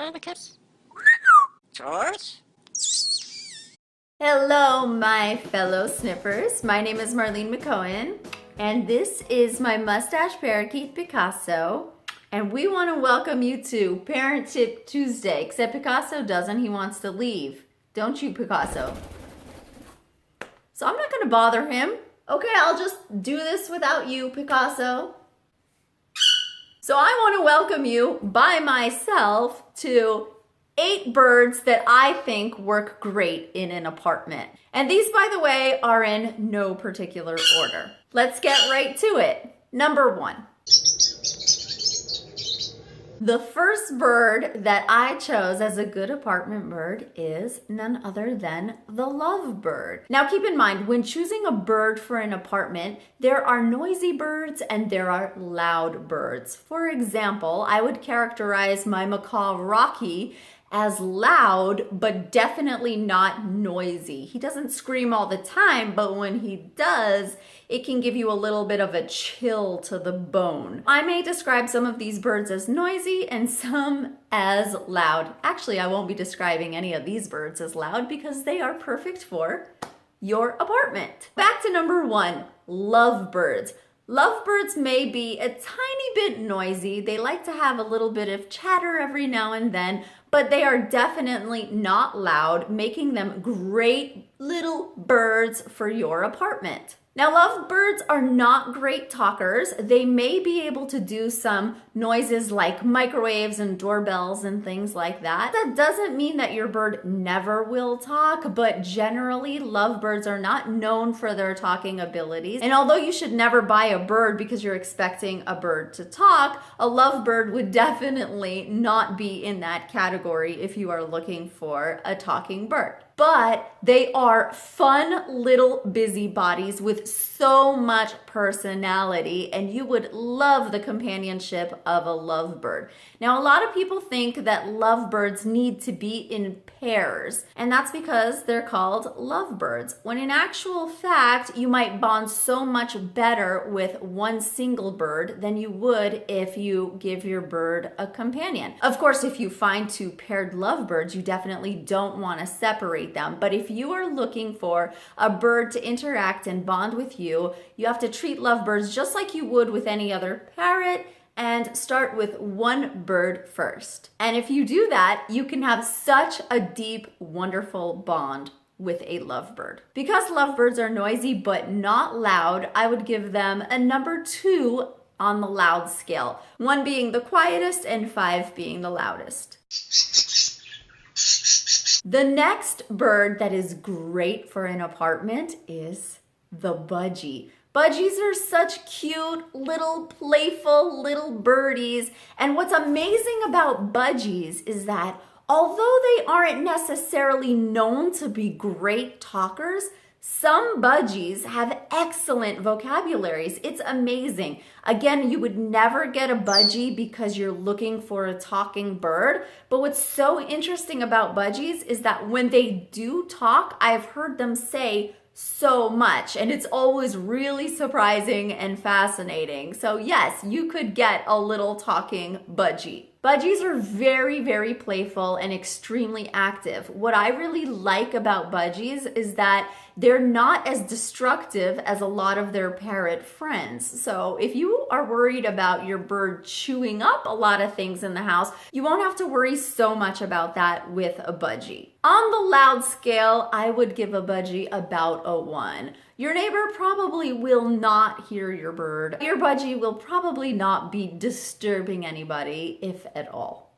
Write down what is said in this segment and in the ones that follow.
Hi, the kids. George? Hello, my fellow sniffers. My name is Marlene McCohen, and this is my mustache parakeet Picasso. And we want to welcome you to Parent Tip Tuesday, except Picasso doesn't. He wants to leave. Don't you, Picasso? So I'm not going to bother him. Okay, I'll just do this without you, Picasso. So I want to welcome you by myself to 8 birds that I think work great in an apartment. And these, by the way, are in no particular order. Let's get right to it. Number 1. The first bird that I chose as a good apartment bird is none other than the lovebird. Now keep in mind, when choosing a bird for an apartment, there are noisy birds and there are loud birds. For example, I would characterize my macaw Rocky as loud, but definitely not noisy. He doesn't scream all the time, but when he does, it can give you a little bit of a chill to the bone. I may describe some of these birds as noisy and some as loud. Actually, I won't be describing any of these birds as loud because they are perfect for your apartment. Back to number 1, lovebirds. Lovebirds may be a tiny bit noisy. They like to have a little bit of chatter every now and then, but they are definitely not loud, making them great little birds for your apartment. Now, lovebirds are not great talkers. They may be able to do some noises like microwaves and doorbells and things like that. That doesn't mean that your bird never will talk, but generally, lovebirds are not known for their talking abilities. And although you should never buy a bird because you're expecting a bird to talk, a lovebird would definitely not be in that category if you are looking for a talking bird. But they are fun little busybodies with so much personality, and you would love the companionship of a lovebird. Now, a lot of people think that lovebirds need to be in pairs, and that's because they're called lovebirds, when in actual fact, you might bond so much better with one single bird than you would if you give your bird a companion. Of course, if you find 2 paired lovebirds, you definitely don't want to separate them. But if you are looking for a bird to interact and bond with you, you have to treat lovebirds just like you would with any other parrot and start with one bird first. And if you do that, you can have such a deep, wonderful bond with a lovebird. Because lovebirds are noisy but not loud, I would give them a number 2 on the loud scale, 1 being the quietest and 5 being the loudest. The next bird that is great for an apartment is the budgie. Budgies are such cute, little, playful little birdies. And what's amazing about budgies is that although they aren't necessarily known to be great talkers, some budgies have excellent vocabularies. It's amazing. Again, you would never get a budgie because you're looking for a talking bird. But what's so interesting about budgies is that when they do talk, I've heard them say so much, and it's always really surprising and fascinating. So yes, you could get a little talking budgie. Budgies are very, very playful and extremely active. What I really like about budgies is that they're not as destructive as a lot of their parrot friends. So if you are worried about your bird chewing up a lot of things in the house, you won't have to worry so much about that with a budgie. On the loud scale, I would give a budgie about a 1. Your neighbor probably will not hear your bird. Your budgie will probably not be disturbing anybody, if at all.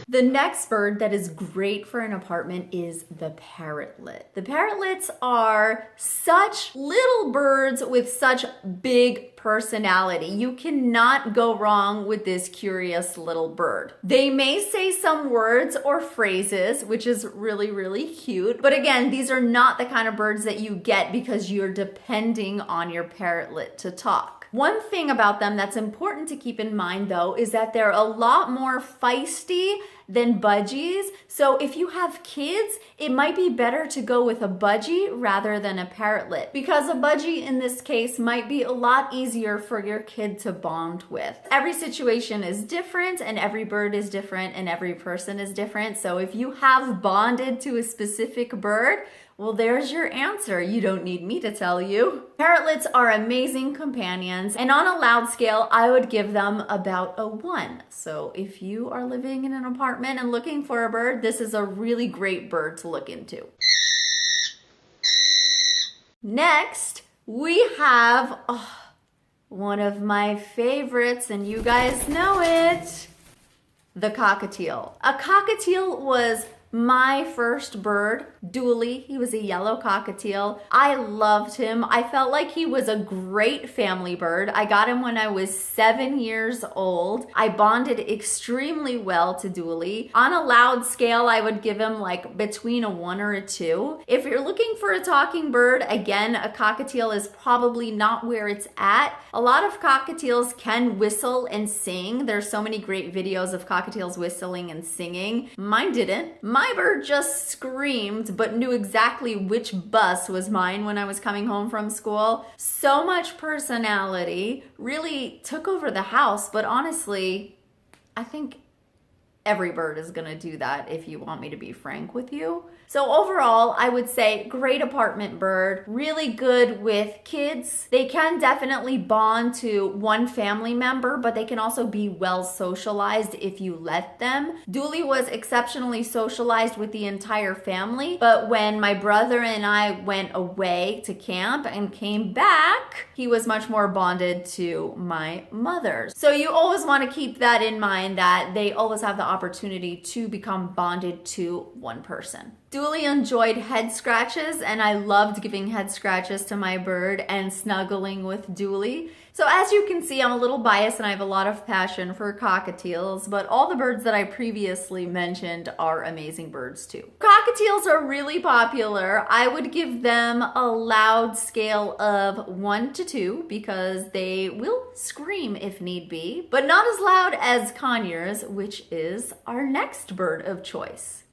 The next bird that is great for an apartment is the parrotlet. The parrotlets are such little birds with such big personality. You cannot go wrong with this curious little bird. They may say some words or phrases, which is really, really cute. But again, these are not the kind of birds that you get because you're depending on your parrotlet to talk. One thing about them that's important to keep in mind though is that they're a lot more feisty than budgies. So if you have kids, it might be better to go with a budgie rather than a parrotlet, because a budgie in this case might be a lot easier for your kid to bond with. Every situation is different and every bird is different and every person is different. So if you have bonded to a specific bird, well, there's your answer. You don't need me to tell you. Parrotlets are amazing companions, and on a loud scale, I would give them about a 1. So if you are living in an apartment and looking for a bird, this is a really great bird to look into. Next, we have one of my favorites, and you guys know it, the cockatiel. A cockatiel was my first bird, Dooley. He was a yellow cockatiel. I loved him. I felt like he was a great family bird. I got him when I was 7 years old. I bonded extremely well to Dooley. On a loud scale, I would give him like between a 1 or a 2. If you're looking for a talking bird, again, a cockatiel is probably not where it's at. A lot of cockatiels can whistle and sing. There's so many great videos of cockatiels whistling and singing. Mine didn't. My bird just screamed, but knew exactly which bus was mine when I was coming home from school. So much personality, really took over the house, but honestly, I think every bird is gonna do that if you want me to be frank with you. So overall, I would say great apartment bird, really good with kids. They can definitely bond to one family member, but they can also be well socialized if you let them. Dooley was exceptionally socialized with the entire family, but when my brother and I went away to camp and came back, he was much more bonded to my mother. So you always want to keep that in mind, that they always have the opportunity to become bonded to one person. Dooley enjoyed head scratches, and I loved giving head scratches to my bird and snuggling with Dooley. So as you can see, I'm a little biased and I have a lot of passion for cockatiels, but all the birds that I previously mentioned are amazing birds too. Cockatiels are really popular. I would give them a loud scale of 1 to 2 because they will scream if need be, but not as loud as conures, which is our next bird of choice.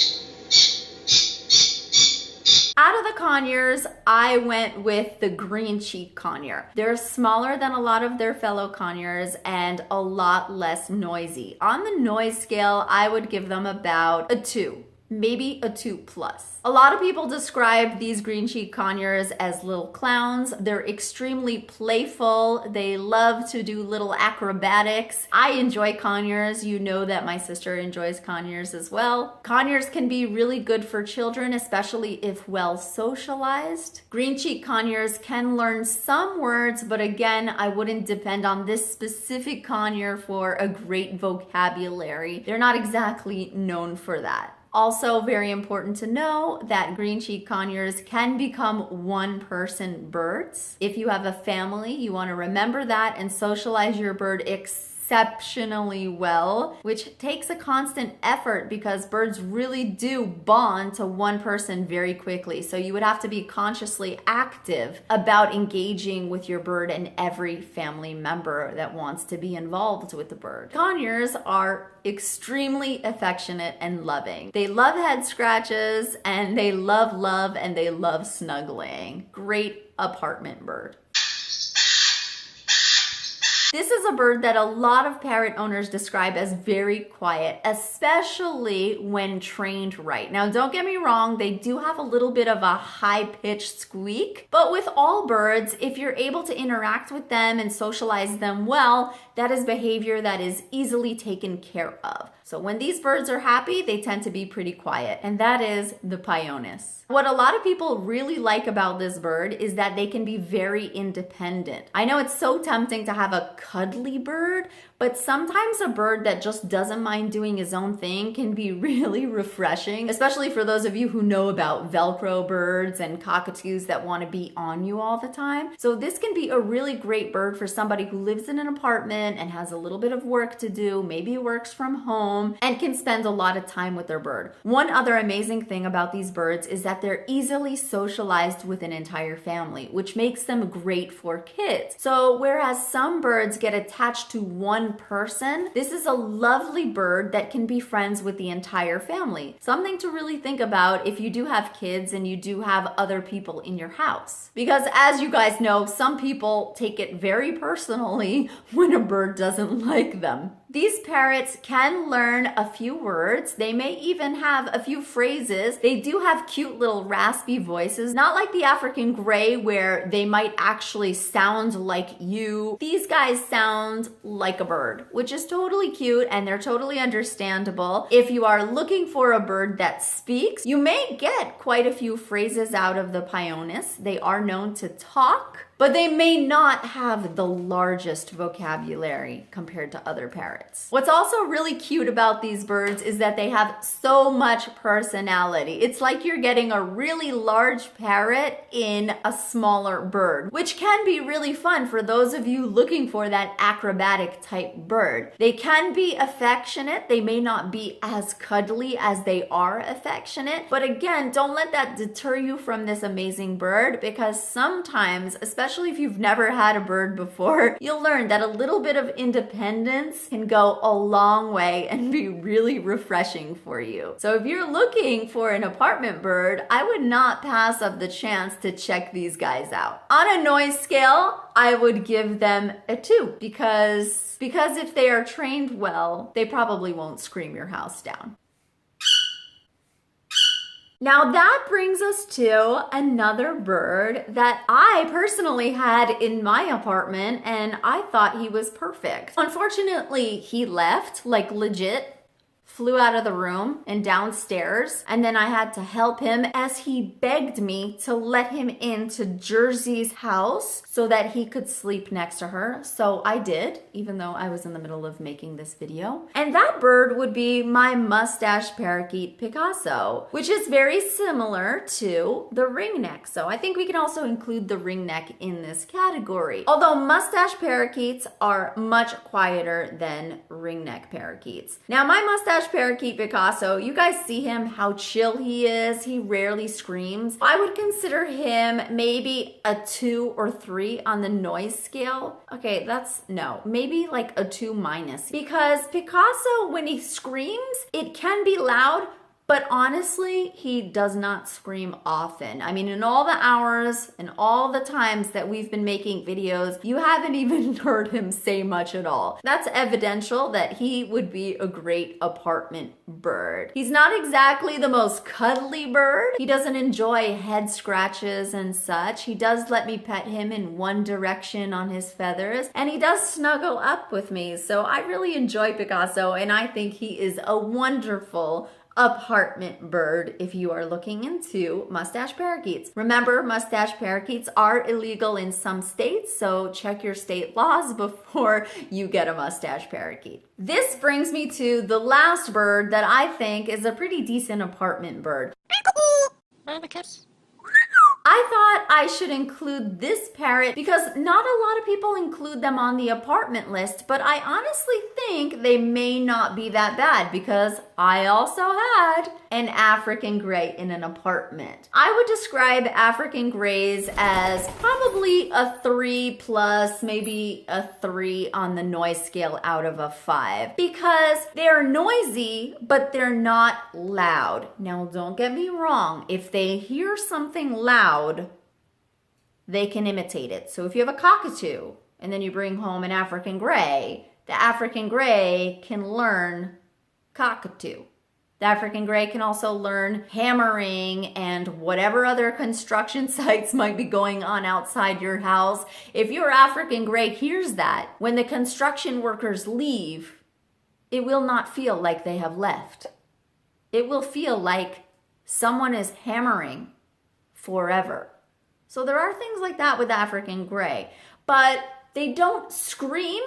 Out of the conures, I went with the green cheek conure. They're smaller than a lot of their fellow conures and a lot less noisy. On the noise scale, I would give them about a 2. Maybe a 2+. A lot of people describe these green cheek conures as little clowns. They're extremely playful. They love to do little acrobatics. I enjoy conures. You know that my sister enjoys conures as well. Conures can be really good for children, especially if well socialized. Green cheek conures can learn some words, but again, I wouldn't depend on this specific conure for a great vocabulary. They're not exactly known for that. Also, very important to know that green cheek conures can become one-person birds. If you have a family, you want to remember that and socialize your bird exceptionally well, which takes a constant effort because birds really do bond to one person very quickly. So you would have to be consciously active about engaging with your bird and every family member that wants to be involved with the bird. Conures are extremely affectionate and loving. They love head scratches and they love love and they love snuggling. Great apartment bird. This is a bird that a lot of parrot owners describe as very quiet, especially when trained right. Now, don't get me wrong, they do have a little bit of a high-pitched squeak, but with all birds, if you're able to interact with them and socialize them well, that is behavior that is easily taken care of. So when these birds are happy, they tend to be pretty quiet, and that is the Pyonis. What a lot of people really like about this bird is that they can be very independent. I know it's so tempting to have a cuddly bird, but sometimes a bird that just doesn't mind doing his own thing can be really refreshing, especially for those of you who know about Velcro birds and cockatoos that want to be on you all the time. So this can be a really great bird for somebody who lives in an apartment and has a little bit of work to do, maybe works from home, and can spend a lot of time with their bird. One other amazing thing about these birds is that they're easily socialized with an entire family, which makes them great for kids. So whereas some birds get attached to one person, this is a lovely bird that can be friends with the entire family. Something to really think about if you do have kids and you do have other people in your house. Because as you guys know, some people take it very personally when a bird doesn't like them. These parrots can learn a few words. They may even have a few phrases. They do have cute little raspy voices, not like the African gray where they might actually sound like you. These guys sound like a bird, which is totally cute and they're totally understandable. If you are looking for a bird that speaks, you may get quite a few phrases out of the Pyonis. They are known to talk, but they may not have the largest vocabulary compared to other parrots. What's also really cute about these birds is that they have so much personality. It's like you're getting a really large parrot in a smaller bird, which can be really fun for those of you looking for that acrobatic type bird. They can be affectionate. They may not be as cuddly as they are affectionate, but again, don't let that deter you from this amazing bird, because sometimes, especially if you've never had a bird before, you'll learn that a little bit of independence can go a long way and be really refreshing for you. So if you're looking for an apartment bird, I would not pass up the chance to check these guys out. On a noise scale, I would give them a 2 because if they are trained well, they probably won't scream your house down. Now that brings us to another bird that I personally had in my apartment and I thought he was perfect. Unfortunately, he left, like legit, flew out of the room and downstairs, and then I had to help him as he begged me to let him into Jersey's house so that he could sleep next to her. So I did, even though I was in the middle of making this video. And that bird would be my mustache parakeet Picasso, which is very similar to the ringneck. So I think we can also include the ringneck in this category. Although mustache parakeets are much quieter than ringneck parakeets. Now my mustache parakeet Picasso, you guys see him, how chill he is. He rarely screams. I would consider him maybe a 2 or 3 on the noise scale. Okay, maybe like a 2 minus. Because Picasso, when he screams, it can be loud, but honestly, he does not scream often. I mean, in all the hours and all the times that we've been making videos, you haven't even heard him say much at all. That's evidential that he would be a great apartment bird. He's not exactly the most cuddly bird. He doesn't enjoy head scratches and such. He does let me pet him in one direction on his feathers, and he does snuggle up with me. So I really enjoy Picasso, and I think he is a wonderful apartment bird if you are looking into mustache parakeets. Remember, mustache parakeets are illegal in some states, so check your state laws before you get a mustache parakeet. This brings me to the last bird that I think is a pretty decent apartment bird. Marmicus. I thought I should include this parrot because not a lot of people include them on the apartment list, but I honestly think they may not be that bad because I also had an African gray in an apartment. I would describe African grays as probably a 3 plus, maybe a 3 on the noise scale out of a 5 because they're noisy, but they're not loud. Now, don't get me wrong. If they hear something loud, they can imitate it. So if you have a cockatoo and then you bring home an African gray, the African gray can learn cockatoo. The African gray can also learn hammering and whatever other construction sites might be going on outside your house. If your African gray hears that, when the construction workers leave, it will not feel like they have left. It will feel like someone is hammering forever. So there are things like that with African gray. But they don't scream.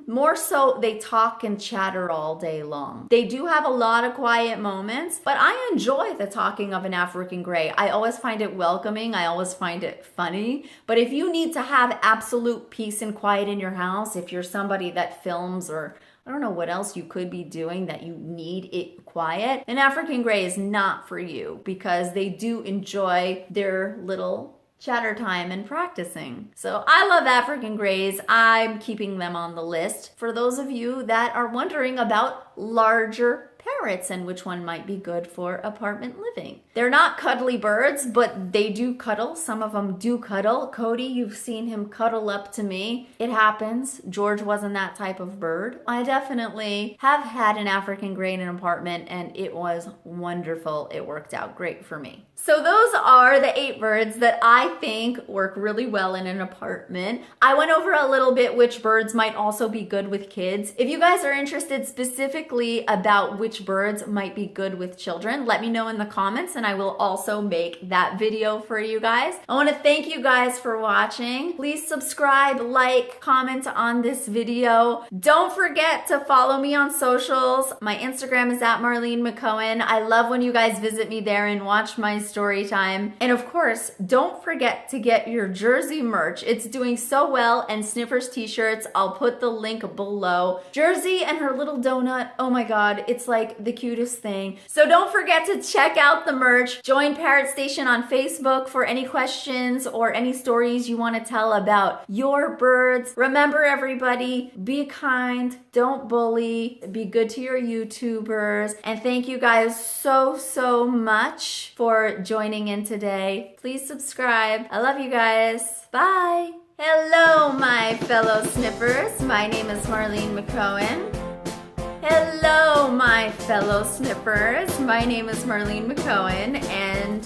More so, they talk and chatter all day long. They do have a lot of quiet moments, but I enjoy the talking of an African Grey. I always find it welcoming. I always find it funny. But if you need to have absolute peace and quiet in your house, if you're somebody that films or I don't know what else you could be doing that you need it quiet, an African Grey is not for you because they do enjoy their little chatter time and practicing. So I love African Greys. I'm keeping them on the list. For those of you that are wondering about larger parrots and which one might be good for apartment living. They're not cuddly birds, but they do cuddle. Some of them do cuddle. Cody, you've seen him cuddle up to me. It happens. George wasn't that type of bird. I definitely have had an African Grey in an apartment and it was wonderful. It worked out great for me. So those are the 8 birds that I think work really well in an apartment. I went over a little bit which birds might also be good with kids. If you guys are interested specifically about which birds might be good with children, let me know in the comments and I will also make that video for you guys. I want to thank you guys for watching. Please subscribe, like, comment on this video. Don't forget to follow me on socials. My Instagram is at Marlene McCohen. I love when you guys visit me there and watch my story time. And of course, don't forget to get your Jersey merch. It's doing so well, and Sniffers t-shirts, I'll put the link below. Jersey and her little donut, oh my god, it's like the cutest thing. So don't forget to check out the merch. Join Parrot Station on Facebook for any questions or any stories you want to tell about your birds. Remember everybody, be kind, don't bully, be good to your YouTubers, and thank you guys so much for joining in today. Please subscribe. I love you guys. Bye. Hello, my fellow sniffers. My name is Marlene McCohen. Hello, my fellow sniffers. My name is Marlene McCohen, and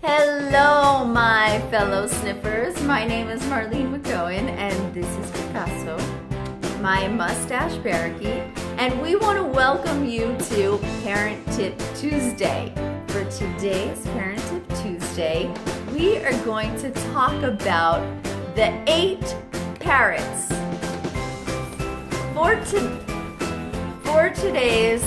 hello, my fellow sniffers. My name is Marlene McCohen, and this is Picasso, my mustache parakeet, and we want to welcome you to Parent Tip Tuesday. For today's Parent Tip Tuesday, we are going to talk about the 8 parrots. For today's